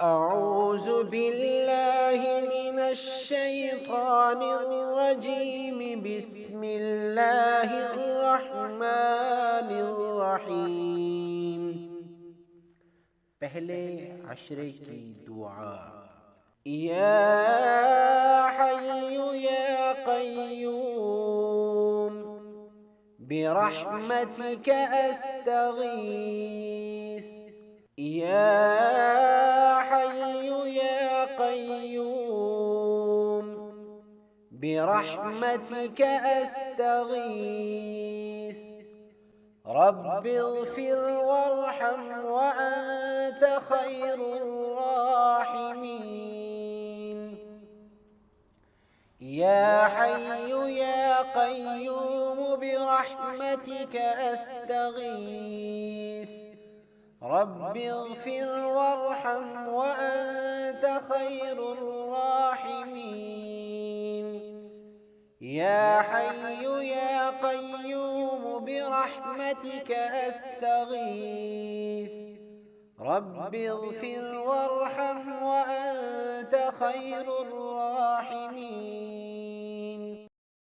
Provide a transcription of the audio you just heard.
أعوذ بالله من الشيطان الرجيم. بسم الله الرحمن الرحيم। पहले अशरे की दुआ। या हय्यु या क़य्यूम बिरहमतिक अस्तगीस। या हय्यु या क़य्यूम बिरहमतिक अस्तगीस। रब्बिग़फ़िर वरहम वअन्त ख़ैरुर राहिमीन। या हय्यु या क़य्यूम बिरहमतिक अस्तगीस। रब्बिग़फ़िर वरहम वअन्त ख़ैरुर राहिमीन। या हय्यु या क़य्यूम बिरहमतिक अस्तगीस। रब्बिग़फ़िर वरहम वअन्त ख़ैरुर